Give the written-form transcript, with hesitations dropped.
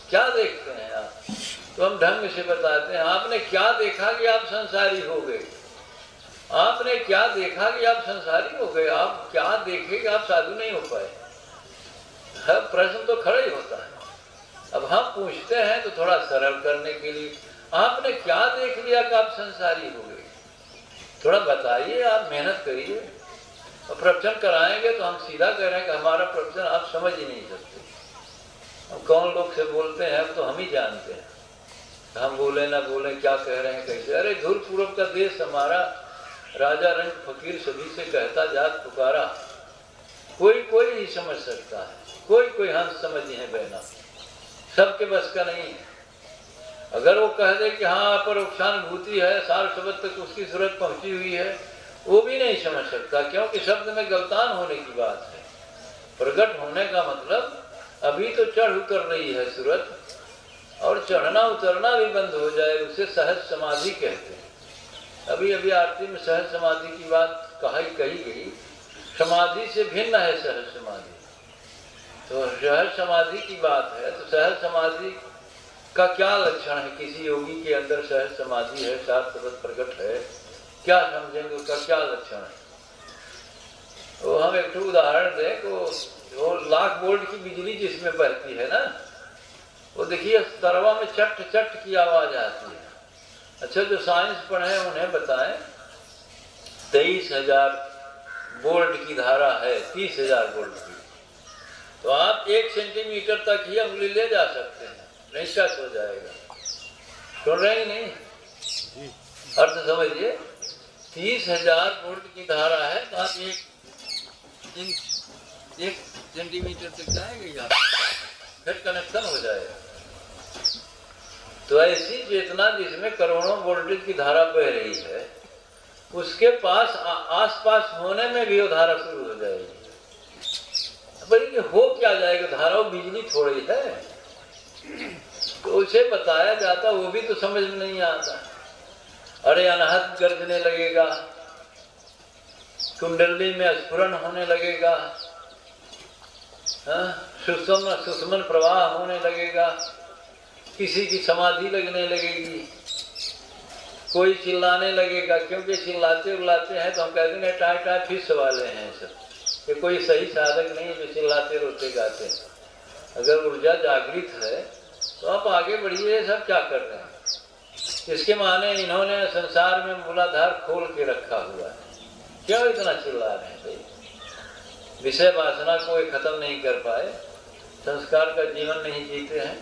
क्या देखते हैं आप? तो हम ढंग से बताते हैं, आपने क्या देखा कि आप संसारी हो गए? आपने क्या देखा कि आप संसारी हो गए? आप क्या देखे कि आप साधु नहीं हो पाए? हर प्रश्न तो खड़ा ही होता है। अब हम पूछते हैं तो थोड़ा सरल करने के लिए, आपने क्या देख लिया कि आप संसारी हो गए? थोड़ा बताइए, आप मेहनत करिए। और प्रवचन कराएंगे तो हम सीधा कह रहे हैं कि हमारा प्रवचन आप समझ ही नहीं सकते। हम कौन लोग से बोलते हैं अब तो हम ही जानते हैं, हम बोले ना बोले क्या कह रहे हैं कैसे। अरे धूल पूरब का देश हमारा, राजा रंग फकीर सभी से कहता जात पुकारा, कोई कोई ही समझ सकता है, कोई कोई हंस समझ है बहना, सबके बस का नहीं है। अगर वो कह दे कि हाँ परोक्षानुभूति है, सार शब्द तक उसकी सूरत पहुंची हुई है, वो भी नहीं समझ सकता, क्योंकि शब्द में गलतान होने की बात है। प्रकट होने का मतलब अभी तो चढ़ उतर रही है सूरत, और चढ़ना उतरना भी बंद हो जाए, उसे सहज समाधि कहते हैं। अभी अभी आरती में सहज समाधि की बात कही गई, समाधि से भिन्न है सहज समाधि। तो सहज समाधि की बात है, तो सहज समाधि का क्या लक्षण है? किसी योगी के अंदर सहज समाधि है, सात शब्द प्रकट है, क्या समझेंगे उसका क्या लक्षण है? तो हम एक उदाहरण दें तो वो लाख वोल्ट की बिजली जिसमें बहती है ना, वो देखिए तरवा में चट चट की आवाज आती है। अच्छा, जो साइंस पढ़े उन्हें बताएं, 23,000 वोल्ट की धारा है, 30,000 वोल्ट की, तो आप 1 सेंटीमीटर तक ही उंगली ले जा सकते हैं, नहीं टच हो जाएगा। सुन रहे ही नहीं? अर्थ समझिए, 30,000 वोल्ट की धारा है तो आप 1 सेंटीमीटर तक जाएंगे या फिर कनेक्शन हो जाएगा। तो ऐसी चेतना जिसमें करोड़ों वोल्टेज की धारा बह रही है, उसके पास आसपास होने में भी वो धारा शुरू हो जाएगी। बल्कि हो क्या जाएगा, धारा वो बिजली थोड़ी है। तो उसे बताया जाता, वो भी तो समझ में नहीं आता। अरे अनहद गरजने लगेगा, कुंडली में स्फुरन होने लगेगा, सुषमन प्रवाह होने लगेगा, किसी की समाधि लगने लगेगी, कोई चिल्लाने लगेगा, क्योंकि चिल्लाते उल्लाते हैं तो हम कहते हैं टाई टाई फिश वाले हैं सब, कि कोई सही साधक नहीं जो चिल्लाते रोते गाते। अगर ऊर्जा जागृत है तो आप आगे बढ़िए। सब क्या कर रहे हैं? इसके माने इन्होंने संसार में मूलाधार खोल के रखा हुआ है, क्यों इतना चिल्ला रहे हैं भाई? विषय वासना को खत्म नहीं कर पाए, संस्कार का जीवन नहीं जीते हैं।